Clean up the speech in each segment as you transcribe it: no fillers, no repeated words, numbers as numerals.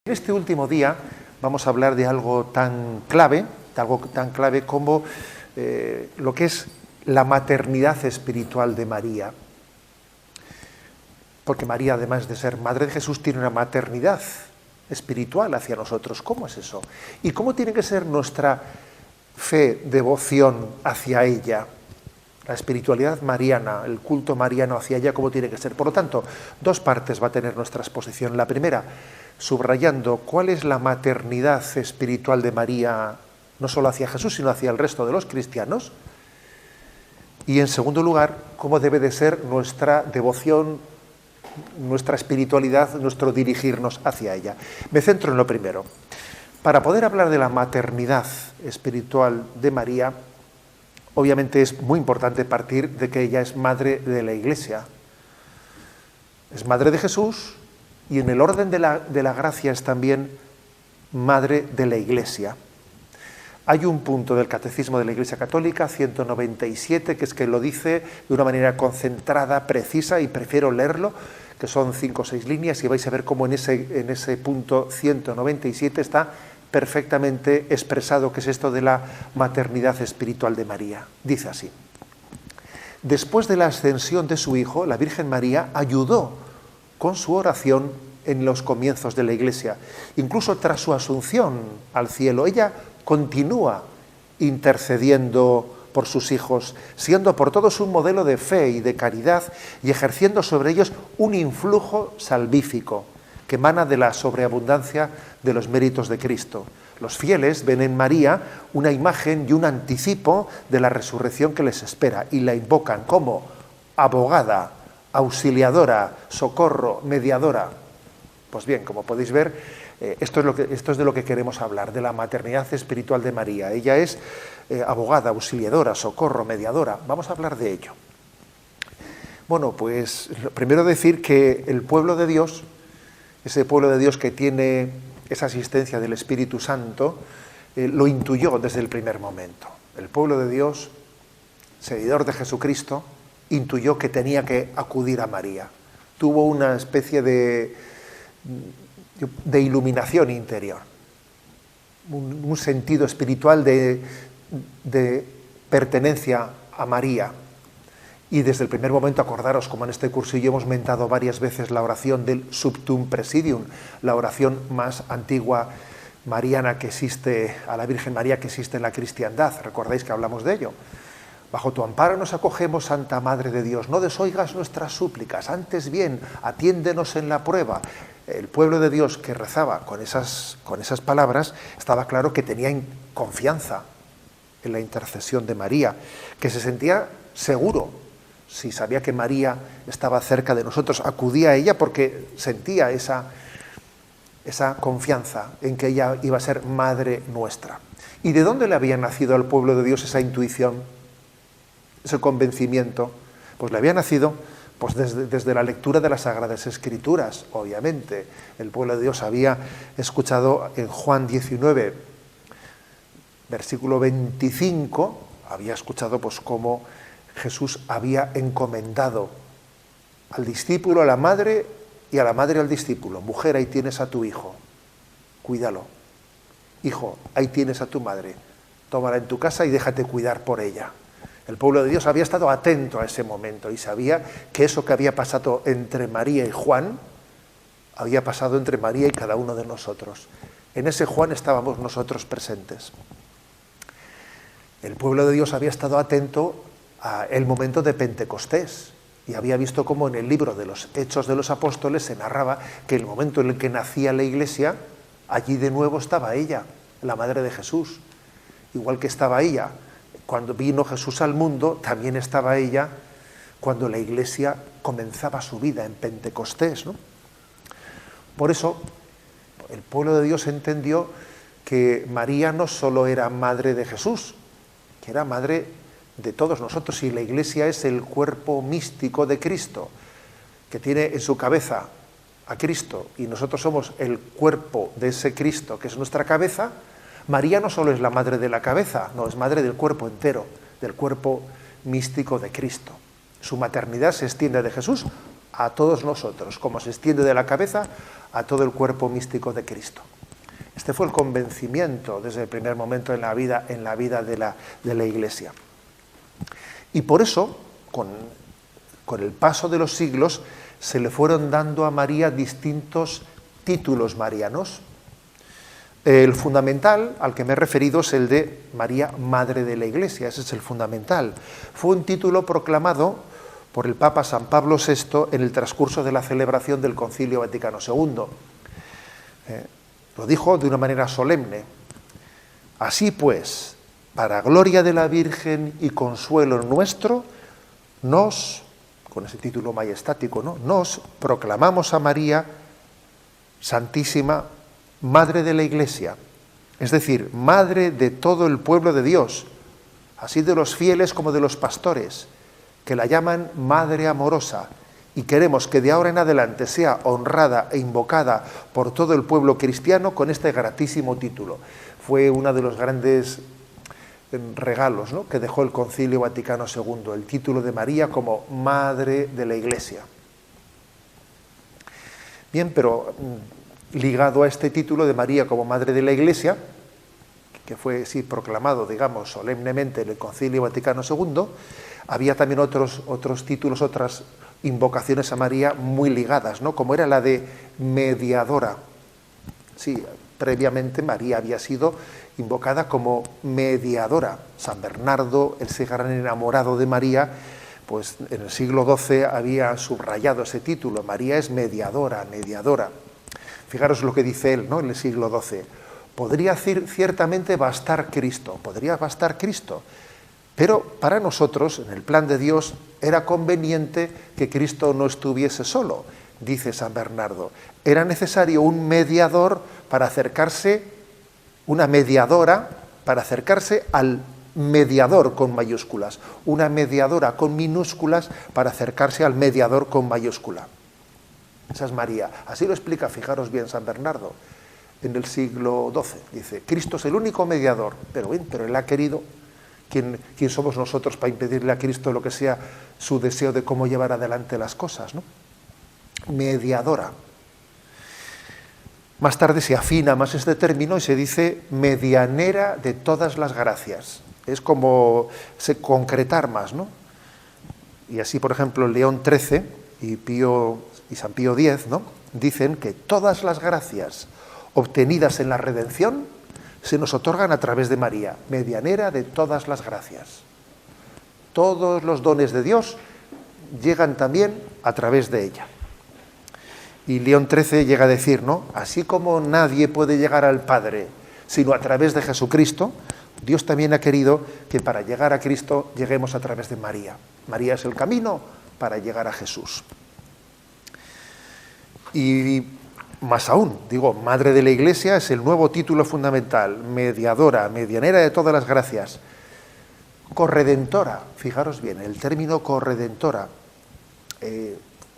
En este último día vamos a hablar de algo tan clave como lo que es la maternidad espiritual de María. Porque María, además de ser Madre de Jesús, tiene una maternidad espiritual hacia nosotros. ¿Cómo es eso? ¿Y cómo tiene que ser nuestra fe, devoción hacia ella? La espiritualidad mariana, el culto mariano hacia ella, ¿cómo tiene que ser? Por lo tanto, dos partes va a tener nuestra exposición. La primera, subrayando cuál es la maternidad espiritual de María, no solo hacia Jesús, sino hacia el resto de los cristianos. Y en segundo lugar, cómo debe de ser nuestra devoción, nuestra espiritualidad, nuestro dirigirnos hacia ella. Me centro en lo primero. Para poder hablar de la maternidad espiritual de María, obviamente es muy importante partir de que ella es madre de la Iglesia. Es madre de Jesús y en el orden de la gracia es también madre de la Iglesia. Hay un punto del Catecismo de la Iglesia Católica, 197, que es que lo dice de una manera concentrada, precisa, y prefiero leerlo, que son 5 o 6 líneas, y vais a ver cómo en ese punto 197 está perfectamente expresado qué es esto de la maternidad espiritual de María. Dice así: después de la ascensión de su Hijo, la Virgen María ayudó con su oración en los comienzos de la Iglesia. Incluso tras su asunción al cielo, ella continúa intercediendo por sus hijos, siendo por todos un modelo de fe y de caridad y ejerciendo sobre ellos un influjo salvífico que emana de la sobreabundancia de los méritos de Cristo. Los fieles ven en María una imagen y un anticipo de la resurrección que les espera y la invocan como abogada, auxiliadora, socorro, mediadora. Pues bien, como podéis ver, esto es de lo que queremos hablar, de la maternidad espiritual de María. Ella es abogada, auxiliadora, socorro, mediadora. Vamos a hablar de ello. Bueno, pues primero decir que el pueblo de Dios, ese pueblo de Dios que tiene esa asistencia del Espíritu Santo, lo intuyó desde el primer momento. El pueblo de Dios, seguidor de Jesucristo, intuyó que tenía que acudir a María. Tuvo una especie de iluminación interior, un sentido espiritual de pertenencia a María. Y desde el primer momento, acordaros, como en este cursillo hemos mentado varias veces la oración del Subtum Presidium, la oración más antigua mariana que existe, a la Virgen María que existe en la cristiandad. ¿Recordáis que hablamos de ello? Bajo tu amparo nos acogemos, Santa Madre de Dios. No desoigas nuestras súplicas, antes bien, atiéndenos en la prueba. El pueblo de Dios que rezaba con esas palabras, estaba claro que tenía confianza en la intercesión de María, que se sentía seguro. Si sabía que María estaba cerca de nosotros, acudía a ella porque sentía esa confianza en que ella iba a ser madre nuestra. ¿Y de dónde le había nacido al pueblo de Dios esa intuición, ese convencimiento? Pues le había nacido pues desde la lectura de las Sagradas Escrituras, obviamente. El pueblo de Dios había escuchado en Juan 19, versículo 25, había escuchado pues cómo Jesús había encomendado al discípulo, a la madre, y a la madre al discípulo: mujer, ahí tienes a tu hijo, cuídalo. Hijo, ahí tienes a tu madre, tómala en tu casa y déjate cuidar por ella. El pueblo de Dios había estado atento a ese momento y sabía que eso que había pasado entre María y Juan, había pasado entre María y cada uno de nosotros. En ese Juan estábamos nosotros presentes. El pueblo de Dios había estado atento el momento de Pentecostés y había visto cómo en el libro de los Hechos de los Apóstoles se narraba que el momento en el que nacía la Iglesia, allí de nuevo estaba ella, la Madre de Jesús. Igual que estaba ella cuando vino Jesús al mundo, también estaba ella cuando la Iglesia comenzaba su vida en Pentecostés, ¿no? Por eso el pueblo de Dios entendió que María no solo era madre de Jesús, que era madre de todos nosotros, y la Iglesia es el cuerpo místico de Cristo, que tiene en su cabeza a Cristo, y nosotros somos el cuerpo de ese Cristo, que es nuestra cabeza. María no solo es la madre de la cabeza, no, es madre del cuerpo entero, del cuerpo místico de Cristo. Su maternidad se extiende de Jesús a todos nosotros, como se extiende de la cabeza a todo el cuerpo místico de Cristo. Este fue el convencimiento desde el primer momento en la vida de la Iglesia. Y por eso, con el paso de los siglos, se le fueron dando a María distintos títulos marianos. El fundamental al que me he referido es el de María, Madre de la Iglesia. Ese es el fundamental. Fue un título proclamado por el Papa San Pablo VI en el transcurso de la celebración del Concilio Vaticano II. Lo dijo de una manera solemne. Así pues, para gloria de la Virgen y consuelo nuestro, con ese título majestático, ¿no?, nos proclamamos a María Santísima, Madre de la Iglesia, es decir, Madre de todo el pueblo de Dios, así de los fieles como de los pastores, que la llaman Madre amorosa, y queremos que de ahora en adelante sea honrada e invocada por todo el pueblo cristiano con este gratísimo título. Fue uno de los grandes regalos, ¿no?, que dejó el Concilio Vaticano II, el título de María como Madre de la Iglesia. Bien, pero ligado a este título de María como Madre de la Iglesia, que fue proclamado, digamos, solemnemente en el Concilio Vaticano II, había también otros títulos, otras invocaciones a María muy ligadas, ¿no?, como era la de mediadora. Sí, previamente María había sido invocada como mediadora. San Bernardo, ese gran enamorado de María, pues en el siglo XII había subrayado ese título: María es mediadora, mediadora. Fijaros lo que dice él, ¿no?, en el siglo XII. Podría ciertamente bastar Cristo, pero para nosotros, en el plan de Dios, era conveniente que Cristo no estuviese solo, dice San Bernardo. Era necesario un mediador para acercarse, una mediadora para acercarse al mediador con mayúsculas, una mediadora con minúsculas para acercarse al mediador con mayúscula. Esa es María. Así lo explica, fijaros bien, San Bernardo, en el siglo XII. Dice, Cristo es el único mediador, pero Él ha querido. ¿Quién somos nosotros para impedirle a Cristo lo que sea su deseo de cómo llevar adelante las cosas, ¿no? Mediadora. Más tarde se afina más este término y se dice medianera de todas las gracias. Es como concretar más, ¿no? Y así, por ejemplo, León XIII y San Pío X, ¿no?, dicen que todas las gracias obtenidas en la redención se nos otorgan a través de María, medianera de todas las gracias. Todos los dones de Dios llegan también a través de ella. Y León XIII llega a decir, ¿no?, así como nadie puede llegar al Padre sino a través de Jesucristo, Dios también ha querido que para llegar a Cristo lleguemos a través de María. María es el camino para llegar a Jesús. Y más aún, digo, Madre de la Iglesia es el nuevo título fundamental, mediadora, medianera de todas las gracias, corredentora. Fijaros bien, el término corredentora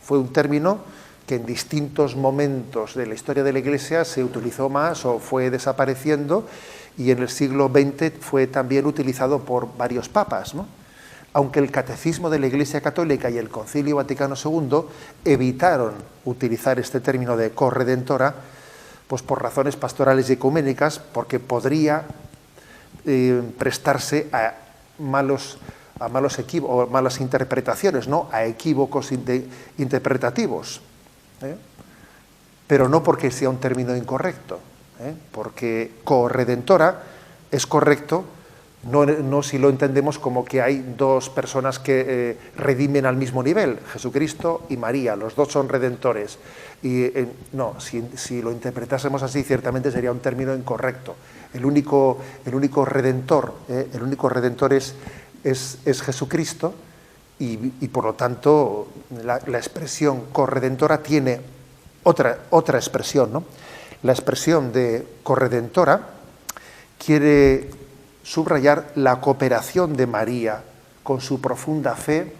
fue un término que en distintos momentos de la historia de la Iglesia se utilizó más o fue desapareciendo, y en el siglo XX fue también utilizado por varios papas, ¿no? Aunque el Catecismo de la Iglesia Católica y el Concilio Vaticano II evitaron utilizar este término de corredentora, pues por razones pastorales y ecuménicas, porque podría prestarse a malas interpretaciones, ¿no?, a equívocos interpretativos, pero no porque sea un término incorrecto, porque corredentora es correcto. No si lo entendemos como que hay dos personas que redimen al mismo nivel, Jesucristo y María, los dos son redentores. Y no, si lo interpretásemos así, ciertamente sería un término incorrecto. El único redentor es Jesucristo, y por lo tanto la expresión corredentora tiene otra expresión, ¿no? La expresión de corredentora quiere subrayar la cooperación de María con su profunda fe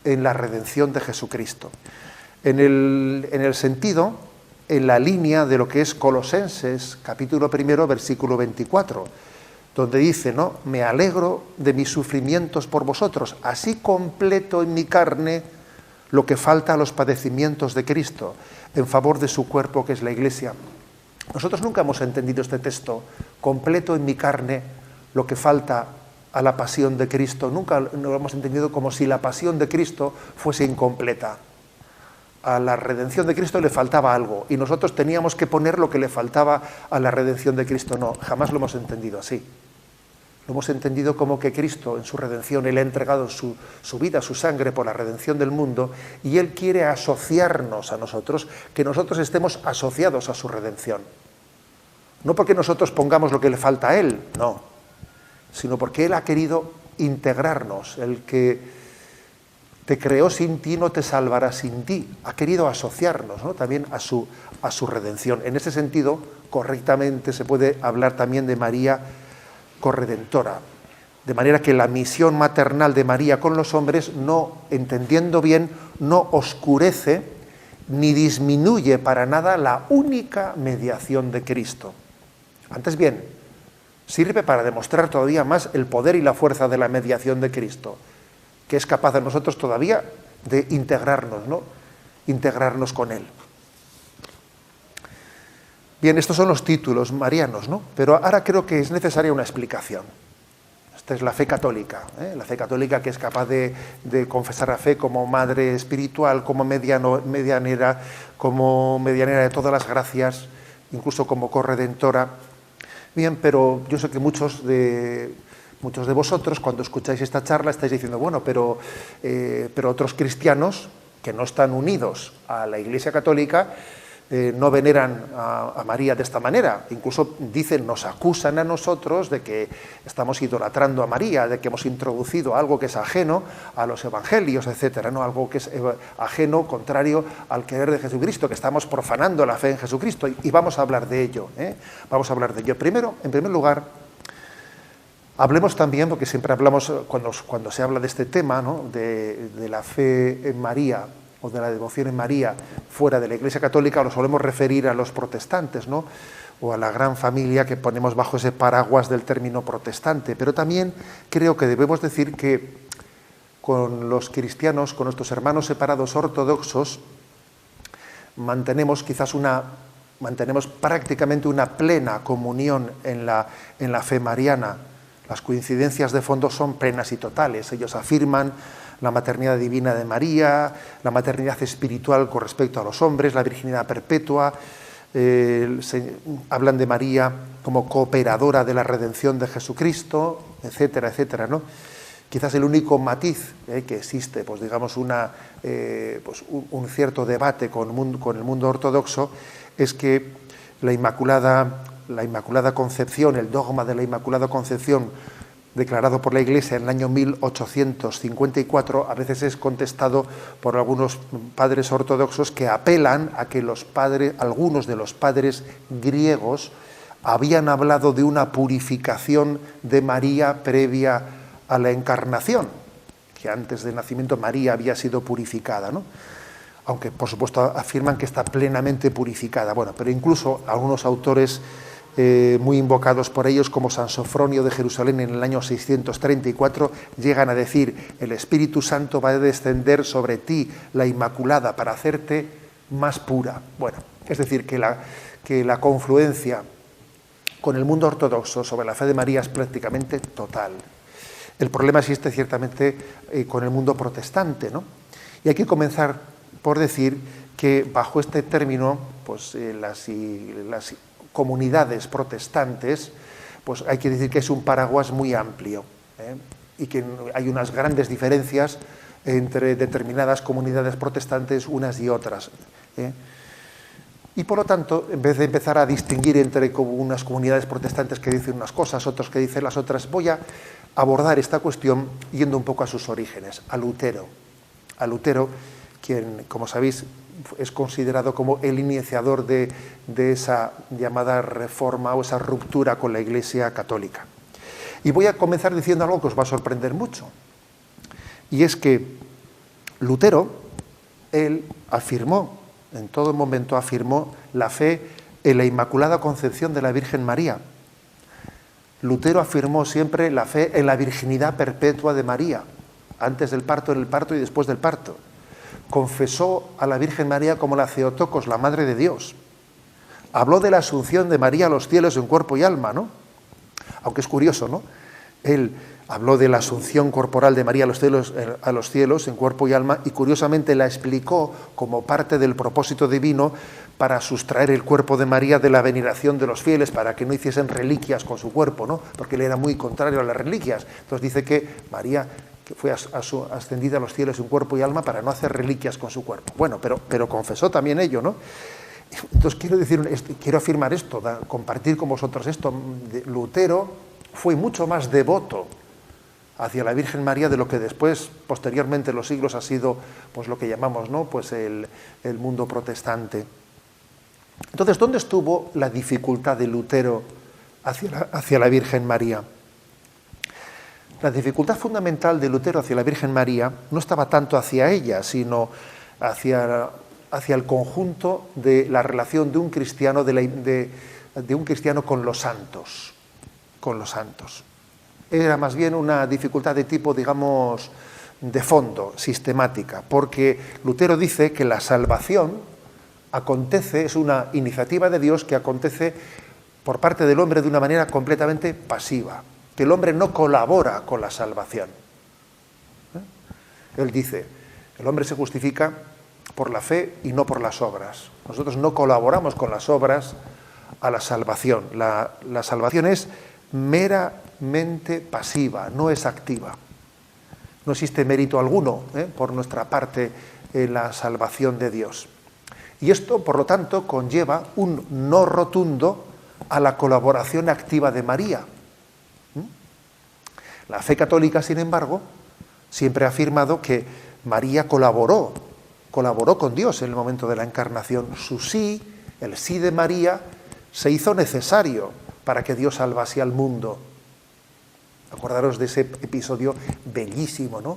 en la redención de Jesucristo. En el sentido, en la línea de lo que es Colosenses, capítulo 1, versículo 24, donde dice, ¿no?, me alegro de mis sufrimientos por vosotros, así completo en mi carne lo que falta a los padecimientos de Cristo en favor de su cuerpo, que es la Iglesia. Nosotros nunca hemos entendido este texto: completo en mi carne lo que falta a la pasión de Cristo. Nunca lo hemos entendido como si la pasión de Cristo fuese incompleta. A la redención de Cristo le faltaba algo y nosotros teníamos que poner lo que le faltaba a la redención de Cristo. No, jamás lo hemos entendido así. Lo hemos entendido como que Cristo, en su redención, Él ha entregado su vida, su sangre por la redención del mundo, y Él quiere asociarnos a nosotros, que nosotros estemos asociados a su redención. No porque nosotros pongamos lo que le falta a Él, no, sino porque Él ha querido integrarnos. El que te creó sin ti no te salvará sin ti. Ha querido asociarnos, ¿no?, también a su redención. En ese sentido, correctamente se puede hablar también de María corredentora. De manera que la misión maternal de María con los hombres, no, entendiendo bien, no oscurece ni disminuye para nada la única mediación de Cristo. Antes bien, sirve para demostrar todavía más el poder y la fuerza de la mediación de Cristo, que es capaz de nosotros todavía de integrarnos, ¿no?, integrarnos con Él. Bien, estos son los títulos marianos, ¿no? Pero ahora creo que es necesaria una explicación. Esta es la fe católica, ¿eh? La fe católica, que es capaz de confesar la fe como madre espiritual, como medianera de todas las gracias, incluso como corredentora. Bien, pero yo sé que muchos de vosotros, cuando escucháis esta charla, estáis diciendo, bueno, pero otros cristianos que no están unidos a la Iglesia Católica no veneran a María de esta manera. Incluso dicen, nos acusan a nosotros de que estamos idolatrando a María, de que hemos introducido algo que es ajeno a los evangelios, etcétera, ¿no? Algo que es ajeno, contrario al querer de Jesucristo, que estamos profanando la fe en Jesucristo. Y vamos a hablar de ello, ¿eh? Vamos a hablar de ello. Primero, en primer lugar, hablemos también, porque siempre hablamos, cuando se habla de este tema, ¿no?, de la fe en María, o de la devoción en María fuera de la Iglesia Católica, lo solemos referir a los protestantes, ¿no?, o a la gran familia que ponemos bajo ese paraguas del término protestante. Pero también creo que debemos decir que con los cristianos, con nuestros hermanos separados ortodoxos, mantenemos prácticamente una plena comunión en la fe mariana. Las coincidencias de fondo son plenas y totales. Ellos afirman la maternidad divina de María, la maternidad espiritual con respecto a los hombres, la virginidad perpetua, hablan de María como cooperadora de la redención de Jesucristo, etcétera, etcétera, ¿no? Quizás el único matiz que existe, pues digamos un cierto debate con el mundo ortodoxo, es que la Inmaculada Concepción, el dogma de la Inmaculada Concepción, declarado por la Iglesia en el año 1854, a veces es contestado por algunos padres ortodoxos que apelan a que algunos de los padres griegos habían hablado de una purificación de María previa a la encarnación, que antes del nacimiento María había sido purificada, ¿no? Aunque por supuesto afirman que está plenamente purificada. Bueno, pero incluso algunos autores muy invocados por ellos, como San Sofronio de Jerusalén en el año 634, llegan a decir: el Espíritu Santo va a descender sobre ti, la Inmaculada, para hacerte más pura. Bueno, es decir, que la confluencia con el mundo ortodoxo sobre la fe de María es prácticamente total. El problema existe ciertamente con el mundo protestante, ¿no? Y hay que comenzar por decir que bajo este término, pues las comunidades protestantes, pues hay que decir que es un paraguas muy amplio, y que hay unas grandes diferencias entre determinadas comunidades protestantes unas y otras. Y por lo tanto, en vez de empezar a distinguir entre unas comunidades protestantes que dicen unas cosas, otros que dicen las otras, voy a abordar esta cuestión yendo un poco a sus orígenes, a Lutero. A Lutero, quien, como sabéis, es considerado como el iniciador de esa llamada reforma o esa ruptura con la Iglesia Católica. Y voy a comenzar diciendo algo que os va a sorprender mucho. Y es que Lutero, él afirmó, en todo momento afirmó la fe en la Inmaculada Concepción de la Virgen María. Lutero afirmó siempre la fe en la virginidad perpetua de María, antes del parto, en el parto y después del parto. confesó a la Virgen María como la Theotokos, la Madre de Dios. Habló de la asunción de María a los cielos en cuerpo y alma, ¿no? Aunque es curioso, ¿no? Él habló de la asunción corporal de María a los cielos en cuerpo y alma, y curiosamente la explicó como parte del propósito divino para sustraer el cuerpo de María de la veneración de los fieles, para que no hiciesen reliquias con su cuerpo, ¿no? Porque él era muy contrario a las reliquias. Entonces dice que María que fue ascendida a los cielos en cuerpo y alma para no hacer reliquias con su cuerpo. Bueno, pero confesó también ello, ¿no? Entonces quiero afirmar esto, compartir con vosotros esto. Lutero fue mucho más devoto hacia la Virgen María de lo que después, posteriormente en los siglos, ha sido pues lo que llamamos, ¿no? Pues el mundo protestante. Entonces, ¿dónde estuvo la dificultad de Lutero hacia la Virgen María? La dificultad fundamental de Lutero hacia la Virgen María no estaba tanto hacia ella, sino hacia el conjunto de la relación de un cristiano, de un cristiano con los santos. Con los santos. Era más bien una dificultad de tipo, digamos, de fondo, sistemática, porque Lutero dice que la salvación acontece, es una iniciativa de Dios que acontece por parte del hombre de una manera completamente pasiva, que el hombre no colabora con la salvación. Él dice, el hombre se justifica por la fe y no por las obras. Nosotros no colaboramos con las obras a la salvación. La salvación es meramente pasiva, no es activa. No existe mérito alguno por nuestra parte en la salvación de Dios. Y esto, por lo tanto, conlleva un no rotundo a la colaboración activa de María. La fe católica, sin embargo, siempre ha afirmado que María colaboró con Dios en el momento de la encarnación. Su sí, el sí de María, se hizo necesario para que Dios salvase al mundo. Acordaros de ese episodio bellísimo, ¿no?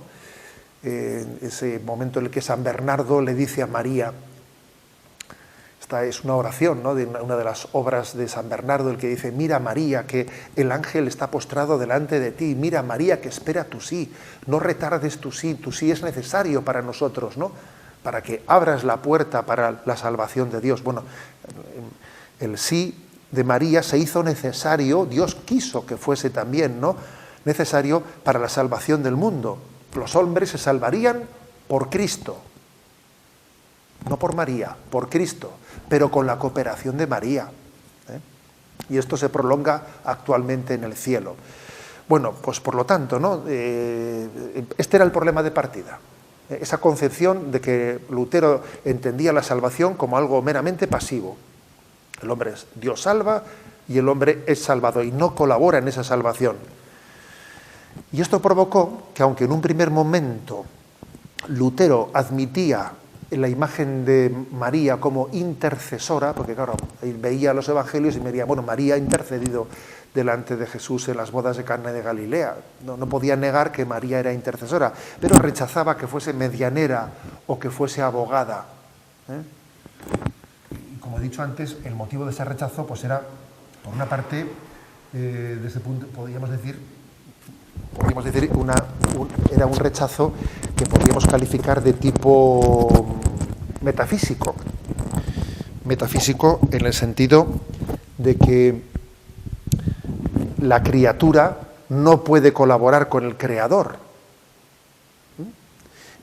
Ese momento en el que San Bernardo le dice a María, esta es una oración, ¿no?, de una de las obras de San Bernardo, el que dice, mira María, que el ángel está postrado delante de ti, mira María, que espera tu sí, no retardes tu sí es necesario para nosotros, ¿no?, para que abras la puerta para la salvación de Dios. Bueno, el sí de María se hizo necesario, Dios quiso que fuese también, ¿no?, necesario para la salvación del mundo. Los hombres se salvarían por Cristo, no por María, por Cristo, pero con la cooperación de María. Y esto se prolonga actualmente en el cielo. Bueno, pues por lo tanto, ¿no?, este era el problema de partida. Esa concepción de que Lutero entendía la salvación como algo meramente pasivo. El hombre es Dios salva y el hombre es salvado y no colabora en esa salvación. Y esto provocó que, aunque en un primer momento Lutero admitía la imagen de María como intercesora, porque claro, él veía los evangelios y me diría, bueno, María ha intercedido delante de Jesús en las bodas de Cana de Galilea. No podía negar que María era intercesora, pero rechazaba que fuese medianera o que fuese abogada. Y como he dicho antes, el motivo de ese rechazo pues era, por una parte, desde ese punto, podríamos decir, era un rechazo que podríamos calificar de tipo metafísico. Metafísico en el sentido de que la criatura no puede colaborar con el Creador.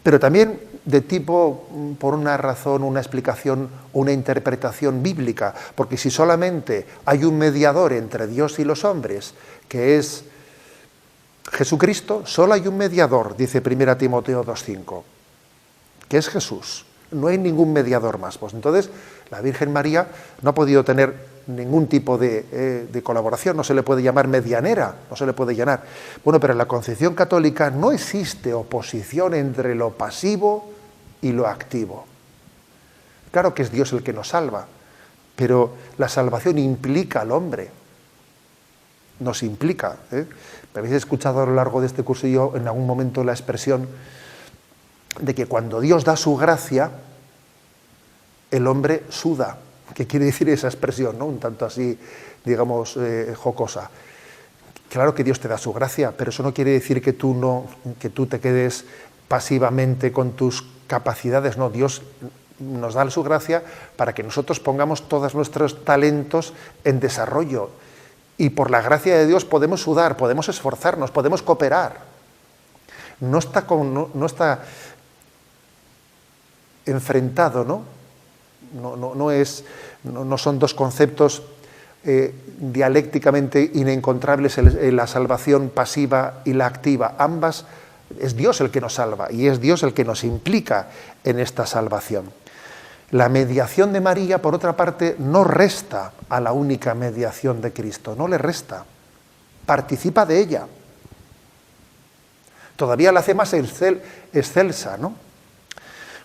Pero también de tipo, por una razón, una explicación, una interpretación bíblica, porque si solamente hay un mediador entre Dios y los hombres, que es Jesucristo, solo hay un mediador, dice 1 Timoteo 2:5, que es Jesús. No hay ningún mediador más. Pues entonces la Virgen María no ha podido tener ningún tipo de colaboración, no se le puede llamar medianera, no se le puede llamar. Bueno, pero en la concepción católica no existe oposición entre lo pasivo y lo activo. Claro que es Dios el que nos salva, pero la salvación implica al hombre. Nos implica. Habéis escuchado a lo largo de este cursillo en algún momento la expresión de que cuando Dios da su gracia, el hombre suda. ¿Qué quiere decir esa expresión, ¿no? Un tanto así, digamos, jocosa. Claro que Dios te da su gracia, pero eso no quiere decir que tú te quedes pasivamente con tus capacidades, no, Dios nos da su gracia para que nosotros pongamos todos nuestros talentos en desarrollo. Y por la gracia de Dios podemos sudar, podemos esforzarnos, podemos cooperar. No está enfrentado, ¿no? No son dos conceptos dialécticamente inencontrables, la salvación pasiva y la activa. Ambas, es Dios el que nos salva y es Dios el que nos implica en esta salvación. La mediación de María, por otra parte, no resta a la única mediación de Cristo, no le resta, participa de ella. Todavía la hace más excelsa, ¿no?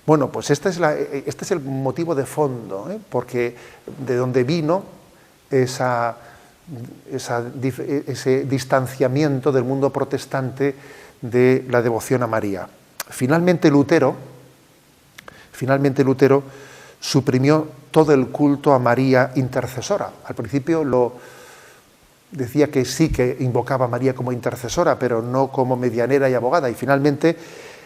Bueno, pues este es el motivo de fondo, porque de donde vino ese distanciamiento del mundo protestante de la devoción a María. Finalmente Lutero suprimió todo el culto a María intercesora. Al principio decía que sí que invocaba a María como intercesora, pero no como medianera y abogada, y finalmente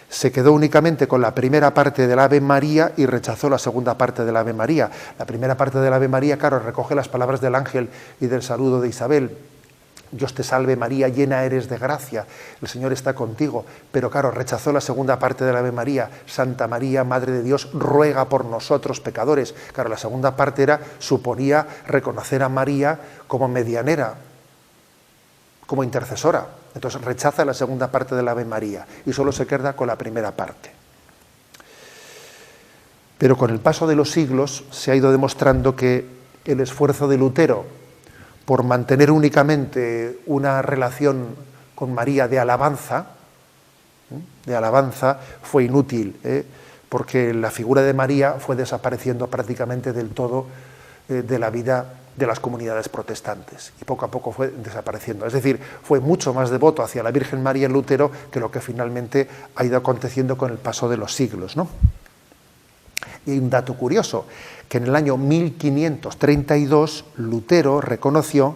se quedó únicamente con la primera parte del Ave María y rechazó la segunda parte del Ave María. La primera parte del Ave María, claro, recoge las palabras del ángel y del saludo de Isabel. Dios te salve María, llena eres de gracia, el Señor está contigo. Pero claro, rechazó la segunda parte del Ave María, Santa María, Madre de Dios, ruega por nosotros pecadores. Claro, la segunda parte suponía reconocer a María como medianera, como intercesora. Entonces rechaza la segunda parte del Ave María y solo se queda con la primera parte. Pero con el paso de los siglos se ha ido demostrando que el esfuerzo de Lutero por mantener únicamente una relación con María de alabanza fue inútil, porque la figura de María fue desapareciendo prácticamente del todo de la vida de las comunidades protestantes y poco a poco fue desapareciendo. Es decir, fue mucho más devoto hacia la Virgen María en Lutero que lo que finalmente ha ido aconteciendo con el paso de los siglos, ¿no? Y hay un dato curioso, que en el año 1532 Lutero reconoció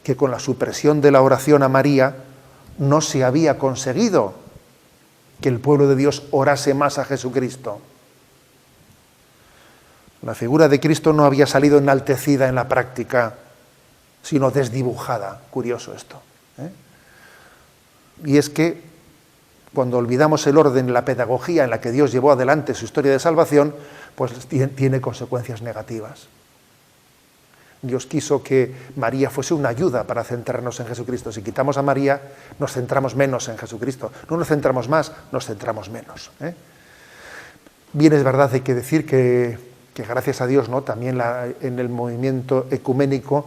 que con la supresión de la oración a María no se había conseguido que el pueblo de Dios orase más a Jesucristo. La figura de Cristo no había salido enaltecida en la práctica, sino desdibujada. Curioso esto, Y es que cuando olvidamos el orden, la pedagogía en la que Dios llevó adelante su historia de salvación, pues tiene consecuencias negativas. Dios quiso que María fuese una ayuda para centrarnos en Jesucristo. Si quitamos a María, nos centramos menos en Jesucristo. No nos centramos más, nos centramos menos. Bien, es verdad, hay que decir que gracias a Dios, ¿no?, también en el movimiento ecuménico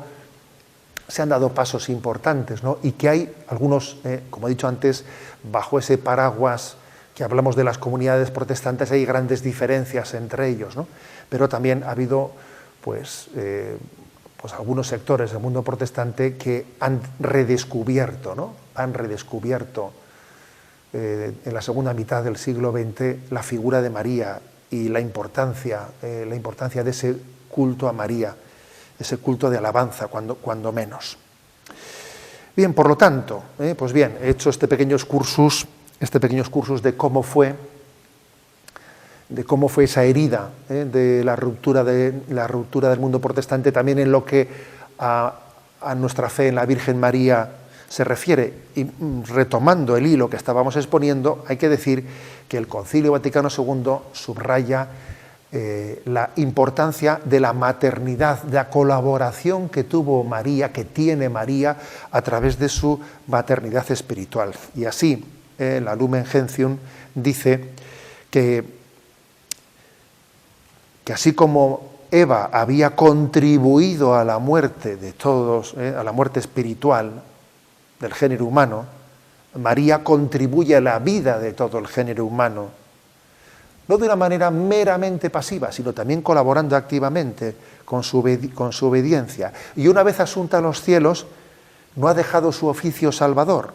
se han dado pasos importantes, ¿no?, y que hay algunos, como he dicho antes, bajo ese paraguas que hablamos de las comunidades protestantes, hay grandes diferencias entre ellos, ¿no? Pero también ha habido pues algunos sectores del mundo protestante que han redescubierto, ¿no?, en la segunda mitad del siglo XX la figura de María y la importancia de ese culto a María, ese culto de alabanza, cuando menos. Bien, por lo tanto, pues bien, he hecho este pequeños cursus de cómo fue esa herida de la ruptura del mundo protestante, también en lo que a nuestra fe en la Virgen María se refiere. Y retomando el hilo que estábamos exponiendo, hay que decir que el Concilio Vaticano II subraya la importancia de la maternidad, de la colaboración que tuvo María, que tiene María, a través de su maternidad espiritual. Y así, la Lumen Gentium dice que así como Eva había contribuido a la muerte de todos, a la muerte espiritual del género humano, María contribuye a la vida de todo el género humano, no de una manera meramente pasiva, sino también colaborando activamente con su obediencia. Y una vez asunta a los cielos, no ha dejado su oficio salvador,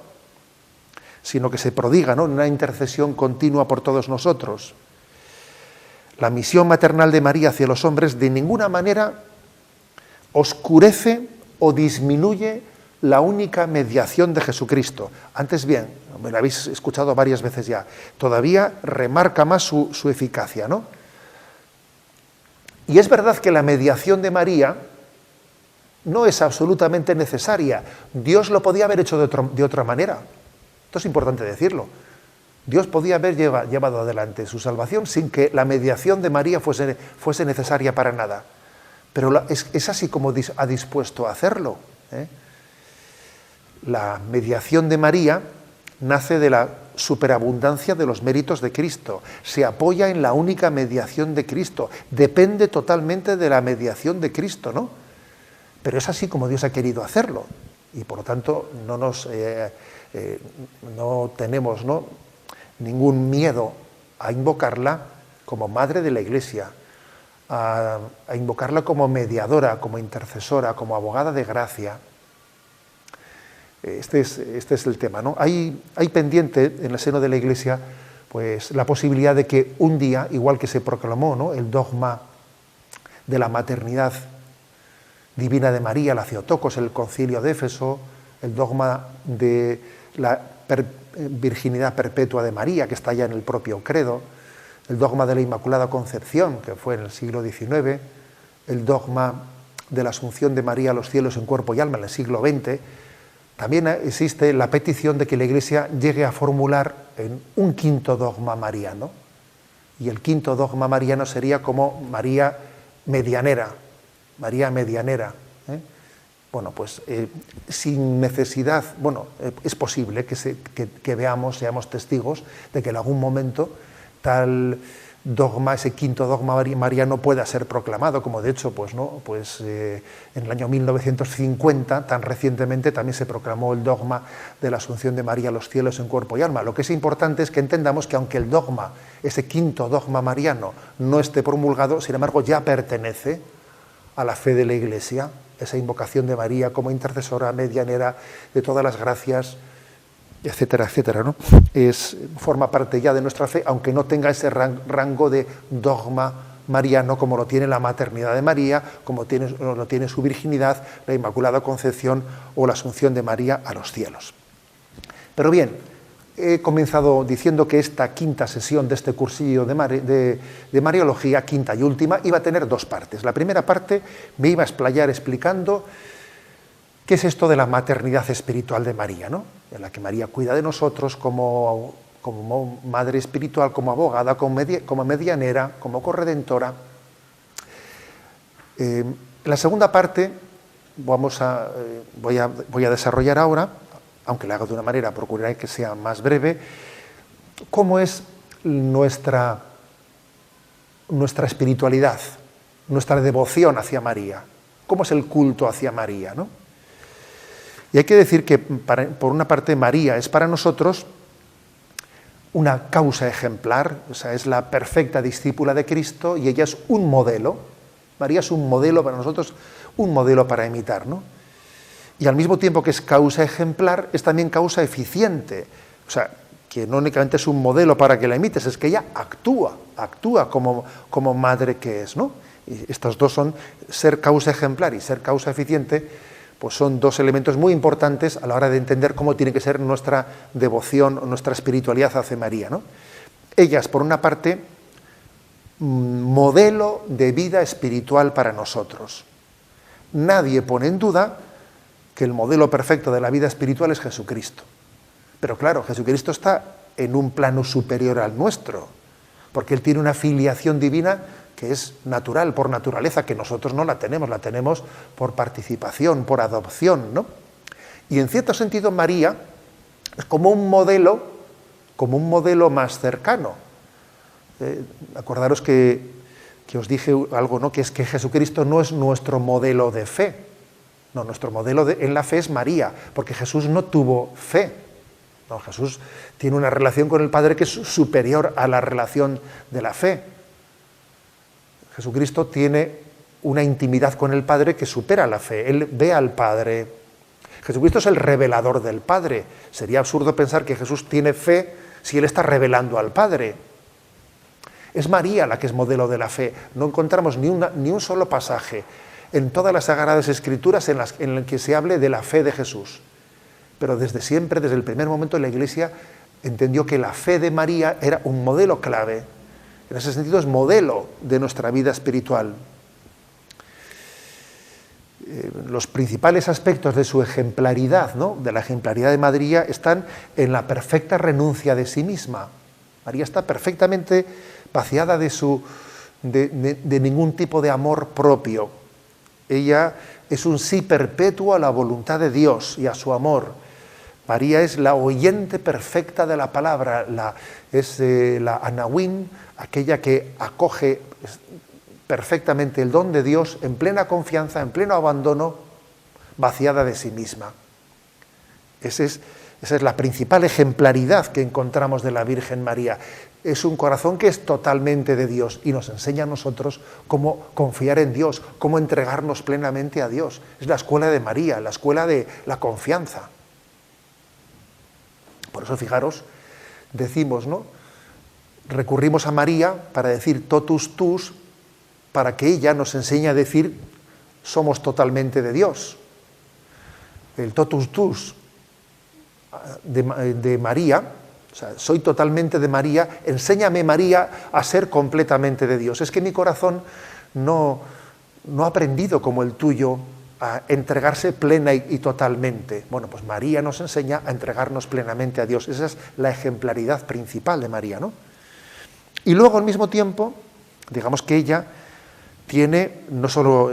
sino que se prodiga, ¿no?, en una intercesión continua por todos nosotros. La misión maternal de María hacia los hombres de ninguna manera oscurece o disminuye la única mediación de Jesucristo. Antes bien, me lo habéis escuchado varias veces ya, todavía remarca más su eficacia, ¿no? Y es verdad que la mediación de María no es absolutamente necesaria. Dios lo podía haber hecho de otra manera. Esto es importante decirlo. Dios podía haber llevado adelante su salvación sin que la mediación de María fuese necesaria para nada. Pero es así como ha dispuesto a hacerlo, ¿eh? La mediación de María nace de la superabundancia de los méritos de Cristo, se apoya en la única mediación de Cristo, depende totalmente de la mediación de Cristo, ¿no? Pero es así como Dios ha querido hacerlo, y por lo tanto no tenemos, ¿no?, ningún miedo a invocarla como Madre de la Iglesia, a invocarla como mediadora, como intercesora, como abogada de gracia. Este es el tema, ¿no? Hay pendiente en el seno de la Iglesia pues, la posibilidad de que un día, igual que se proclamó, ¿no?, el dogma de la maternidad divina de María, la Theotokos, el Concilio de Éfeso, el dogma de la virginidad perpetua de María, que está ya en el propio credo, el dogma de la Inmaculada Concepción, que fue en el siglo XIX, el dogma de la Asunción de María a los cielos en cuerpo y alma en el siglo XX. También existe la petición de que la Iglesia llegue a formular en un quinto dogma mariano, y el quinto dogma mariano sería como María medianera, ¿eh? Bueno, pues sin necesidad, es posible que seamos testigos de que en algún momento tal dogma, ese quinto dogma mariano pueda ser proclamado, como de hecho, en el año 1950, tan recientemente, también se proclamó el dogma de la Asunción de María a los cielos en cuerpo y alma. Lo que es importante es que entendamos que aunque el dogma, ese quinto dogma mariano, no esté promulgado, sin embargo ya pertenece a la fe de la Iglesia, esa invocación de María como intercesora, medianera de todas las gracias, etcétera, etcétera, ¿no? Forma parte ya de nuestra fe, aunque no tenga ese rango de dogma mariano como lo tiene la maternidad de María, como lo tiene su virginidad, la Inmaculada Concepción o la Asunción de María a los cielos. Pero bien, he comenzado diciendo que esta quinta sesión de este cursillo de Mariología, quinta y última, iba a tener dos partes. La primera parte me iba a explayar explicando qué es esto de la maternidad espiritual de María, ¿no?, en la que María cuida de nosotros como madre espiritual, como abogada, como medianera, como corredentora. La segunda parte voy a desarrollar ahora, aunque la haga de una manera, procuraré que sea más breve, cómo es nuestra espiritualidad, nuestra devoción hacia María, cómo es el culto hacia María, ¿no? Y hay que decir que, por una parte, María es para nosotros una causa ejemplar, o sea, es la perfecta discípula de Cristo y ella es un modelo. María es un modelo para nosotros, un modelo para imitar, ¿no? Y al mismo tiempo que es causa ejemplar, es también causa eficiente. O sea, que no únicamente es un modelo para que la imites, es que ella actúa como madre que es, ¿no? Y estos dos son, ser causa ejemplar y ser causa eficiente, pues son dos elementos muy importantes a la hora de entender cómo tiene que ser nuestra devoción, nuestra espiritualidad hacia María, ¿no? Ella es, por una parte, modelo de vida espiritual para nosotros. Nadie pone en duda que el modelo perfecto de la vida espiritual es Jesucristo. Pero claro, Jesucristo está en un plano superior al nuestro, porque Él tiene una filiación divina que es natural, por naturaleza, que nosotros no la tenemos por participación, por adopción, ¿no? Y en cierto sentido María es como un modelo más cercano. Acordaros que os dije algo, ¿no?, que es que Jesucristo no es nuestro modelo de fe. No, nuestro modelo en la fe es María, porque Jesús no tuvo fe. No, Jesús tiene una relación con el Padre que es superior a la relación de la fe. Jesucristo tiene una intimidad con el Padre que supera la fe. Él ve al Padre. Jesucristo es el revelador del Padre. Sería absurdo pensar que Jesús tiene fe si Él está revelando al Padre. Es María la que es modelo de la fe. No encontramos ni un solo pasaje en todas las Sagradas Escrituras en las que se hable de la fe de Jesús. Pero desde siempre, desde el primer momento, la Iglesia entendió que la fe de María era un modelo clave. En ese sentido es modelo de nuestra vida espiritual. Los principales aspectos de su ejemplaridad, ¿no?, de la ejemplaridad de María, están en la perfecta renuncia de sí misma. María está perfectamente vaciada de ningún tipo de amor propio. Ella es un sí perpetuo a la voluntad de Dios y a su amor. María es la oyente perfecta de la palabra, es la Anawin, aquella que acoge perfectamente el don de Dios en plena confianza, en pleno abandono, vaciada de sí misma. Esa es la principal ejemplaridad que encontramos de la Virgen María. Es un corazón que es totalmente de Dios y nos enseña a nosotros cómo confiar en Dios, cómo entregarnos plenamente a Dios. Es la escuela de María, la escuela de la confianza. Por eso, fijaros, decimos, ¿no?, recurrimos a María para decir totus tus, para que ella nos enseñe a decir somos totalmente de Dios. El totus tus de María, o sea, soy totalmente de María, enséñame, María, a ser completamente de Dios. Es que mi corazón no ha aprendido como el tuyo a entregarse plena y totalmente. Bueno, pues María nos enseña a entregarnos plenamente a Dios. Esa es la ejemplaridad principal de María, ¿no? Y luego, al mismo tiempo, digamos que ella tiene, no solo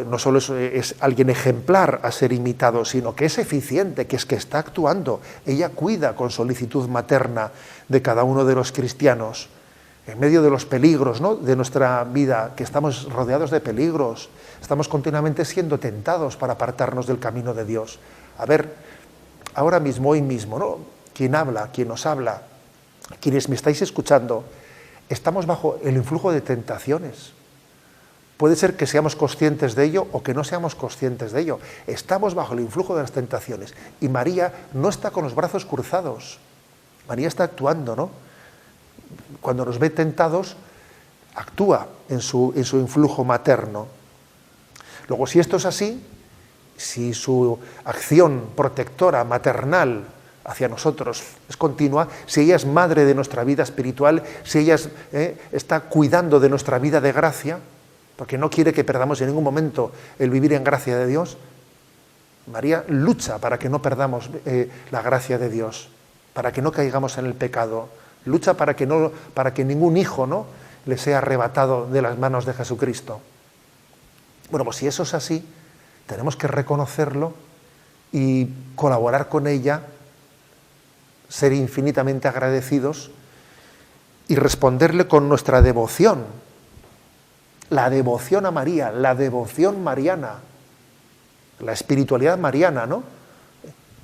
es alguien ejemplar a ser imitado, sino que es eficiente, que está actuando. Ella cuida con solicitud materna de cada uno de los cristianos, en medio de los peligros, ¿no?, de nuestra vida, que estamos rodeados de peligros, estamos continuamente siendo tentados para apartarnos del camino de Dios. A ver, ahora mismo, hoy mismo, ¿no?, quien habla, quien nos habla, quienes me estáis escuchando, estamos bajo el influjo de tentaciones. Puede ser que seamos conscientes de ello o que no seamos conscientes de ello. Estamos bajo el influjo de las tentaciones. Y María no está con los brazos cruzados. María está actuando, ¿no? Cuando nos ve tentados, actúa en su influjo materno. Luego, si esto es así, si su acción protectora, maternal, hacia nosotros es continua, si ella es madre de nuestra vida espiritual, si ella está cuidando de nuestra vida de gracia, porque no quiere que perdamos en ningún momento el vivir en gracia de Dios, María lucha para que no perdamos la gracia de Dios, para que no caigamos en el pecado, lucha para que ningún hijo, ¿no?, le sea arrebatado de las manos de Jesucristo. Bueno, pues si eso es así, tenemos que reconocerlo y colaborar con ella, ser infinitamente agradecidos y responderle con nuestra devoción. La devoción a María, la devoción mariana, la espiritualidad mariana, ¿no?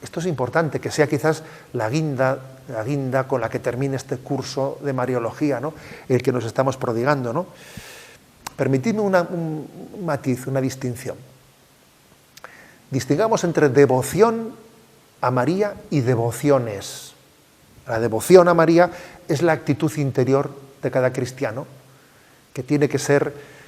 Esto es importante, que sea quizás la guinda con la que termine este curso de Mariología, ¿no?, el que nos estamos prodigando, ¿no? Permitidme un matiz, una distinción. Distingamos entre devoción a María y devociones. La devoción a María es la actitud interior de cada cristiano, que tiene que ser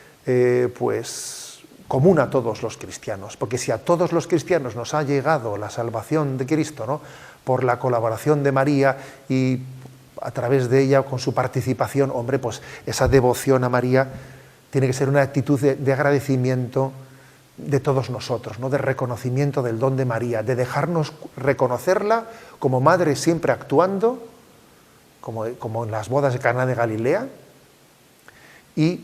común a todos los cristianos, porque si a todos los cristianos nos ha llegado la salvación de Cristo, ¿no?, por la colaboración de María y a través de ella, con su participación, hombre, pues esa devoción a María tiene que ser una actitud de agradecimiento de todos nosotros, ¿no?, de reconocimiento del don de María, de dejarnos reconocerla como madre siempre actuando, como en las bodas de Caná de Galilea, y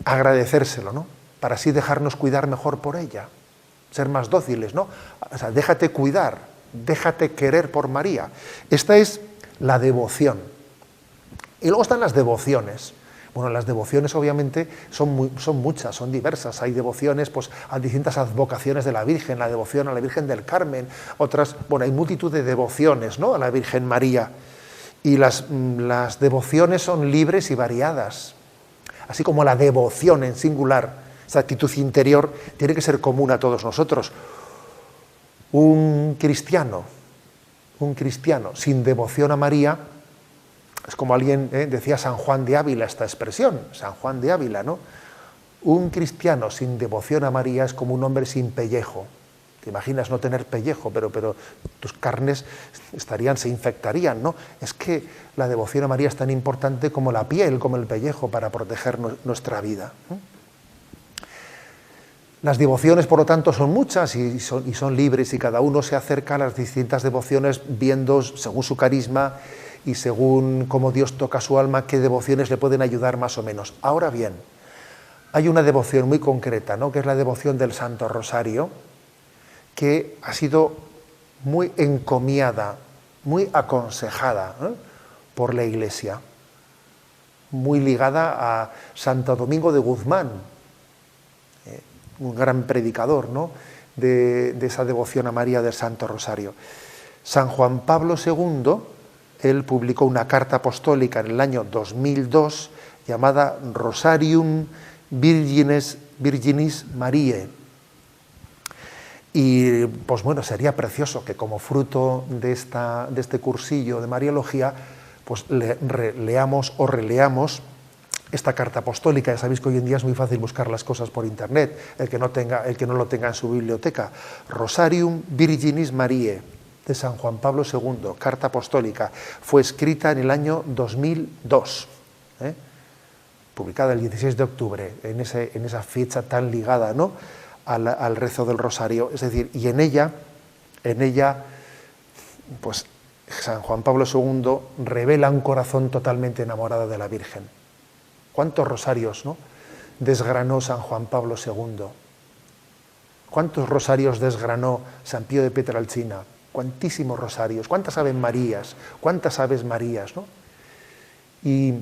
agradecérselo, ¿no?, para así dejarnos cuidar mejor por ella, ser más dóciles, ¿no? O sea, déjate cuidar, déjate querer por María. Esta es la devoción. Y luego están las devociones. Bueno, las devociones obviamente son muchas, son diversas. Hay devociones pues a distintas advocaciones de la Virgen, la devoción a la Virgen del Carmen, otras, bueno, hay multitud de devociones, ¿no?, a la Virgen María. Y las devociones son libres y variadas. Así como la devoción en singular, esa actitud interior, tiene que ser común a todos nosotros. Un cristiano sin devoción a María es como alguien, decía San Juan de Ávila esta expresión, San Juan de Ávila, ¿no? Un cristiano sin devoción a María es como un hombre sin pellejo. Te imaginas no tener pellejo, pero tus carnes se infectarían, ¿no? Es que la devoción a María es tan importante como la piel, como el pellejo, para proteger nuestra vida. Las devociones, por lo tanto, son muchas y son libres, y cada uno se acerca a las distintas devociones viendo, según su carisma y según cómo Dios toca su alma, qué devociones le pueden ayudar más o menos. Ahora bien, hay una devoción muy concreta, ¿no?, que es la devoción del Santo Rosario, que ha sido muy encomiada, muy aconsejada, por la Iglesia, muy ligada a Santo Domingo de Guzmán, un gran predicador, ¿no?, de esa devoción a María del Santo Rosario. San Juan Pablo II, él publicó una carta apostólica en el año 2002 llamada Rosarium Virginis Mariae. Y pues bueno, sería precioso que como fruto de este cursillo de Mariología, pues leamos o releamos esta carta apostólica. Ya sabéis que hoy en día es muy fácil buscar las cosas por internet, el que no lo tenga en su biblioteca. Rosarium Virginis Mariae, de San Juan Pablo II, carta apostólica. Fue escrita en el año 2002, publicada el 16 de octubre, en esa fecha tan ligada, ¿no?, al rezo del Rosario. Es decir, y en ella, pues San Juan Pablo II revela un corazón totalmente enamorado de la Virgen. ¿Cuántos rosarios, no?, desgranó San Juan Pablo II? ¿Cuántos rosarios desgranó San Pío de Pietrelcina? Cuantísimos rosarios. ¿Cuántas Ave Marías? ¿Cuántas Aves Marías, no? Y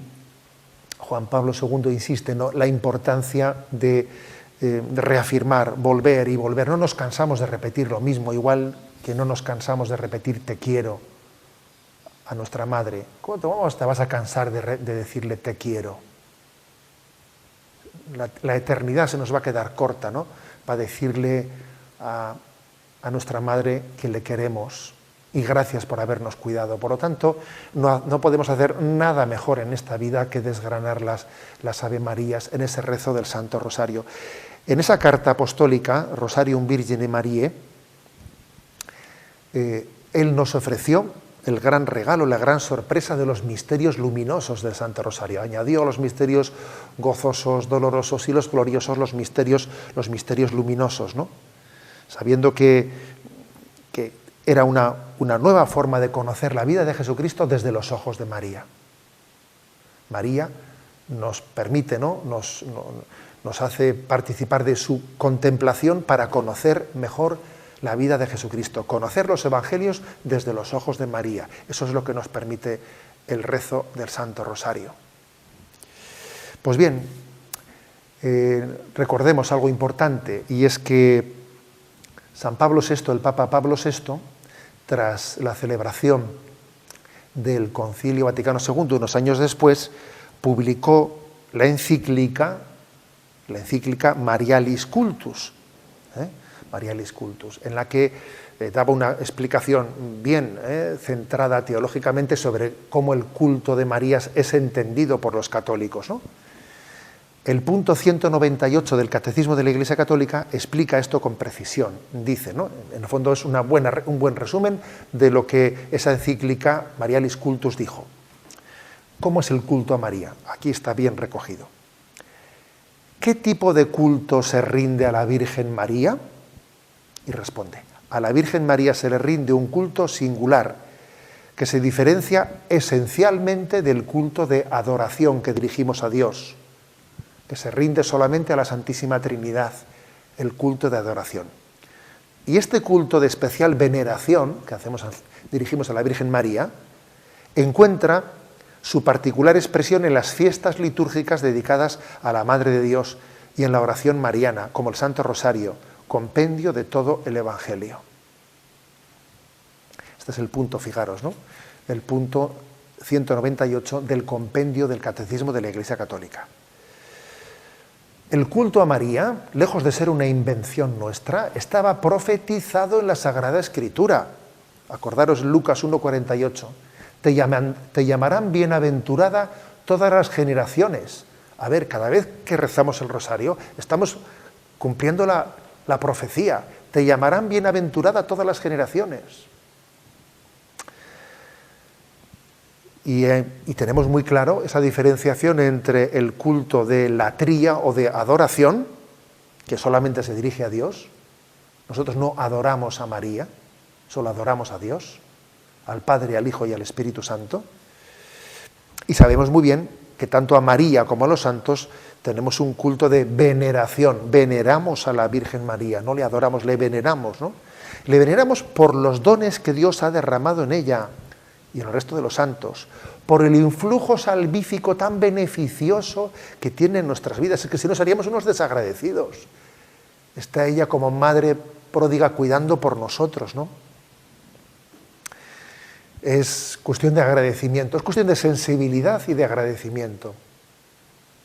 Juan Pablo II insiste, ¿no?, la importancia de reafirmar, volver y volver. No nos cansamos de repetir lo mismo, igual que no nos cansamos de repetir te quiero a nuestra madre. ¿Cómo te vas a cansar de decirle te quiero? La eternidad se nos va a quedar corta, ¿no?, para decirle a nuestra madre que le queremos y gracias por habernos cuidado. Por lo tanto, no podemos hacer nada mejor en esta vida que desgranar las Ave Marías en ese rezo del Santo Rosario. En esa carta apostólica, Rosarium Virgine Mariae, él nos ofreció el gran regalo, la gran sorpresa de los misterios luminosos del Santo Rosario. Añadió a los misterios gozosos, dolorosos y los gloriosos los misterios luminosos, ¿no?, sabiendo que era una nueva forma de conocer la vida de Jesucristo desde los ojos de María. María nos permite, ¿no?, nos hace participar de su contemplación para conocer mejor la vida de Jesucristo, conocer los evangelios desde los ojos de María. Eso es lo que nos permite el rezo del Santo Rosario. Pues bien, recordemos algo importante, y es que San Pablo VI, el Papa Pablo VI, tras la celebración del Concilio Vaticano II, unos años después, publicó la encíclica Marialis Cultus, Marialis Cultus, en la que daba una explicación bien centrada teológicamente sobre cómo el culto de María es entendido por los católicos, ¿no? El punto 198 del Catecismo de la Iglesia Católica explica esto con precisión. Dice, ¿no?, en el fondo es un buen resumen de lo que esa encíclica Marialis Cultus dijo. ¿Cómo es el culto a María? Aquí está bien recogido. ¿Qué tipo de culto se rinde a la Virgen María? Y responde, a la Virgen María se le rinde un culto singular, que se diferencia esencialmente del culto de adoración que dirigimos a Dios, que se rinde solamente a la Santísima Trinidad, el culto de adoración. Y este culto de especial veneración que dirigimos a la Virgen María, encuentra su particular expresión en las fiestas litúrgicas dedicadas a la Madre de Dios y en la oración mariana, como el Santo Rosario, compendio de todo el Evangelio. Este es el punto, fijaros, ¿no?, el punto 198 del compendio del Catecismo de la Iglesia Católica. El culto a María, lejos de ser una invención nuestra, estaba profetizado en la Sagrada Escritura. Acordaros Lucas 1,48. Te llamarán bienaventurada todas las generaciones. A ver, cada vez que rezamos el rosario, estamos cumpliendo la profecía. Te llamarán bienaventurada todas las generaciones. Y tenemos muy claro esa diferenciación entre el culto de latría o de adoración, que solamente se dirige a Dios. Nosotros no adoramos a María, solo adoramos a Dios, al Padre, al Hijo y al Espíritu Santo. Y sabemos muy bien que tanto a María como a los santos tenemos un culto de veneración. Veneramos a la Virgen María, no le adoramos, le veneramos, ¿no? Le veneramos por los dones que Dios ha derramado en ella y en el resto de los santos, por el influjo salvífico tan beneficioso que tiene en nuestras vidas. Es que si no seríamos unos desagradecidos. Está ella como madre pródiga cuidando por nosotros, ¿no? Es cuestión de agradecimiento, es cuestión de sensibilidad y de agradecimiento,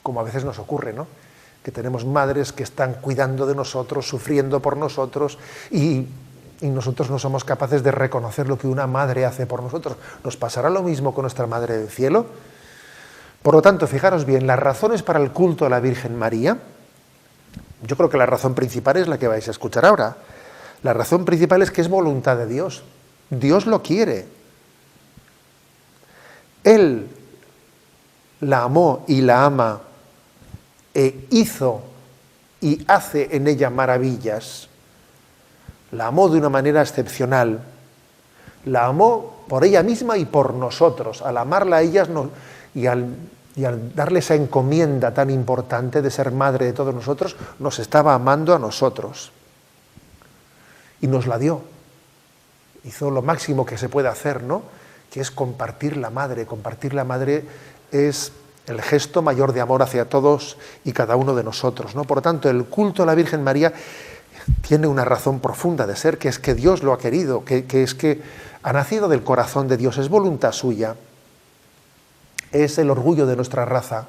como a veces nos ocurre, ¿no? Que tenemos madres que están cuidando de nosotros, sufriendo por nosotros, y nosotros no somos capaces de reconocer lo que una madre hace por nosotros. ¿Nos pasará lo mismo con nuestra Madre del Cielo? Por lo tanto, fijaros bien, las razones para el culto a la Virgen María, yo creo que la razón principal es la que vais a escuchar ahora. La razón principal es que es voluntad de Dios. Dios lo quiere. Él la amó y la ama e hizo y hace en ella maravillas. La amó de una manera excepcional. La amó por ella misma y por nosotros. Al amarla a ellas y al darle esa encomienda tan importante de ser madre de todos nosotros, nos estaba amando a nosotros. Y nos la dio. Hizo lo máximo que se puede hacer, ¿no? Que es compartir la madre. Compartir la madre es el gesto mayor de amor hacia todos y cada uno de nosotros, ¿no? Por lo tanto, el culto a la Virgen María tiene una razón profunda de ser, que es que Dios lo ha querido, que es que ha nacido del corazón de Dios, es voluntad suya, es el orgullo de nuestra raza,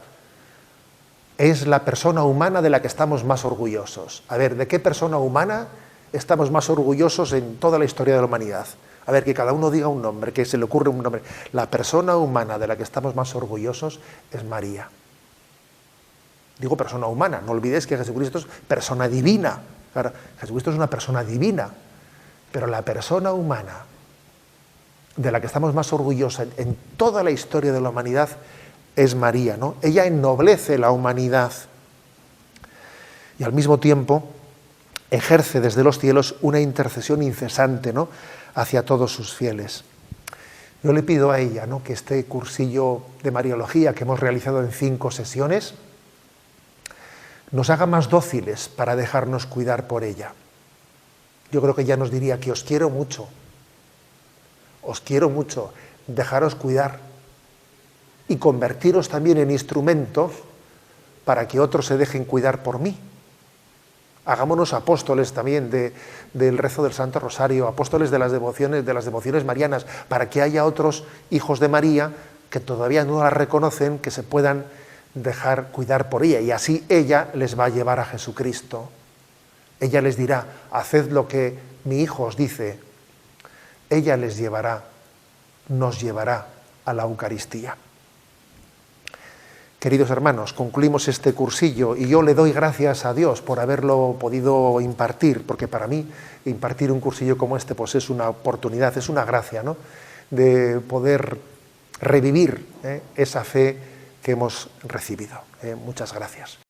es la persona humana de la que estamos más orgullosos. A ver, ¿de qué persona humana estamos más orgullosos en toda la historia de la humanidad? A ver, que cada uno diga un nombre, que se le ocurre un nombre. La persona humana de la que estamos más orgullosos es María. Digo persona humana, no olvidéis que Jesucristo es persona divina. Claro, Jesucristo es una persona divina, pero la persona humana de la que estamos más orgullosos en toda la historia de la humanidad es María, ¿no? Ella ennoblece la humanidad y al mismo tiempo ejerce desde los cielos una intercesión incesante, ¿no?, hacia todos sus fieles. Yo le pido a ella, ¿no?, que este cursillo de Mariología que hemos realizado en 5 sesiones nos haga más dóciles para dejarnos cuidar por ella. Yo creo que ella nos diría que os quiero mucho, dejaros cuidar y convertiros también en instrumentos para que otros se dejen cuidar por mí. Hagámonos apóstoles también del rezo del Santo Rosario, apóstoles de las devociones marianas, para que haya otros hijos de María que todavía no la reconocen, que se puedan dejar cuidar por ella, y así ella les va a llevar a Jesucristo. Ella les dirá: haced lo que mi hijo os dice. Ella les llevará, nos llevará a la Eucaristía. Queridos hermanos, concluimos este cursillo y yo le doy gracias a Dios por haberlo podido impartir, porque para mí impartir un cursillo como este pues es una oportunidad, es una gracia, ¿no?, de poder revivir esa fe que hemos recibido. Muchas gracias.